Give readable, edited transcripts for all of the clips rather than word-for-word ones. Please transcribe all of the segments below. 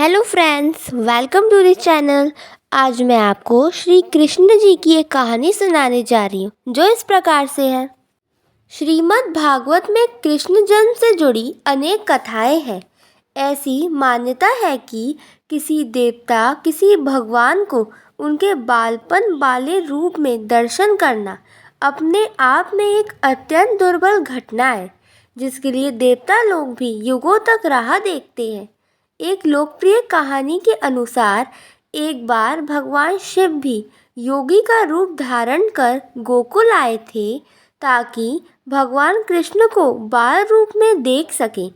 Hello friends, welcome to this channel. आज मैं आपको श्री कृष्ण जी की एक कहानी सुनाने जा रही हूँ जो इस प्रकार से है। श्रीमद् भागवत में कृष्ण जन्म से जुड़ी अनेक कथाएं हैं। ऐसी मान्यता है कि किसी देवता किसी भगवान को उनके बालपन वाले रूप में दर्शन करना अपने आप में एक अत्यंत दुर्बल घटना है, जिसके लिए देवता लोग भी युगों तक राह देखते हैं। एक लोकप्रिय कहानी के अनुसार एक बार भगवान शिव भी योगी का रूप धारण कर गोकुल आए थे ताकि भगवान कृष्ण को बाल रूप में देख सकें।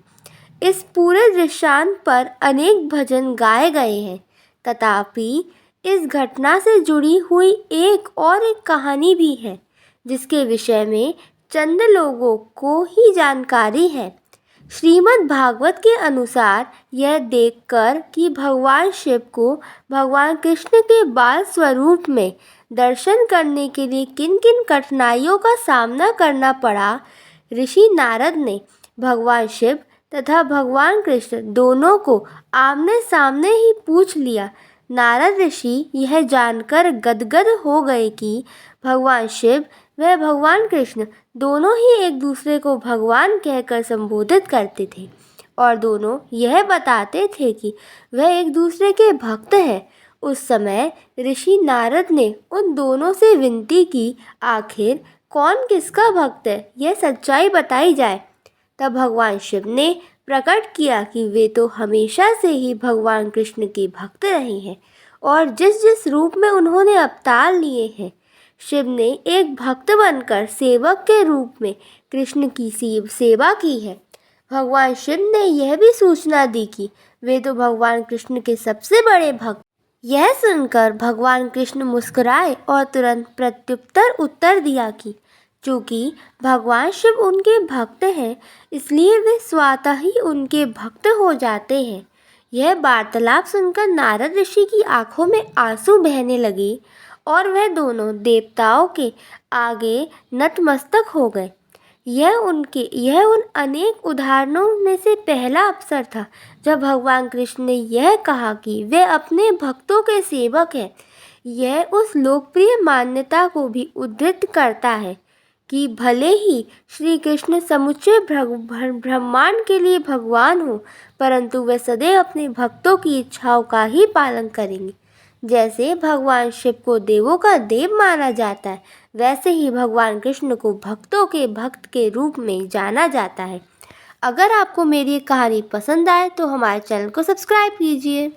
इस पूरे दृश्यांत पर अनेक भजन गाए गए हैं, तथापि इस घटना से जुड़ी हुई एक कहानी भी है जिसके विषय में चंद लोगों को ही जानकारी है। श्रीमद् भागवत के अनुसार यह देखकर कि भगवान शिव को भगवान कृष्ण के बाल स्वरूप में दर्शन करने के लिए किन किन कठिनाइयों का सामना करना पड़ा, ऋषि नारद ने भगवान शिव तथा भगवान कृष्ण दोनों को आमने सामने ही पूछ लिया। नारद ऋषि यह जानकर गदगद हो गए कि भगवान शिव व भगवान कृष्ण दोनों ही एक दूसरे को भगवान कहकर संबोधित करते थे और दोनों यह बताते थे कि वह एक दूसरे के भक्त हैं। उस समय ऋषि नारद ने उन दोनों से विनती की, आखिर कौन किसका भक्त है, यह सच्चाई बताई जाए। तब भगवान शिव ने प्रकट किया कि वे तो हमेशा से ही भगवान कृष्ण के भक्त रहे हैं और जिस जिस रूप में उन्होंने अवतार लिए हैं, शिव ने एक भक्त बनकर सेवक के रूप में कृष्ण की सेवा की है। भगवान शिव ने यह भी सूचना दी कि वे तो भगवान कृष्ण के सबसे बड़े भक्त। यह सुनकर भगवान कृष्ण मुस्कुराए और तुरंत प्रत्युत्तर उत्तर दिया कि चूँकि भगवान शिव उनके भक्त हैं, इसलिए वे स्वतः ही उनके भक्त हो जाते हैं। यह वार्तालाप सुनकर नारद ऋषि की आंखों में आंसू बहने लगे और वह दोनों देवताओं के आगे नतमस्तक हो गए। यह उन अनेक उदाहरणों में से पहला अवसर था जब भगवान कृष्ण ने यह कहा कि वे अपने भक्तों के सेवक हैं। यह उस लोकप्रिय मान्यता को भी उद्धृत करता है कि भले ही श्री कृष्ण समुचे ब्रह्मांड के लिए भगवान हो, परंतु वे सदैव अपने भक्तों की इच्छाओं का ही पालन करेंगे। जैसे भगवान शिव को देवों का देव माना जाता है, वैसे ही भगवान कृष्ण को भक्तों के भक्त के रूप में जाना जाता है। अगर आपको मेरी ये कहानी पसंद आए तो हमारे चैनल को सब्सक्राइब कीजिए।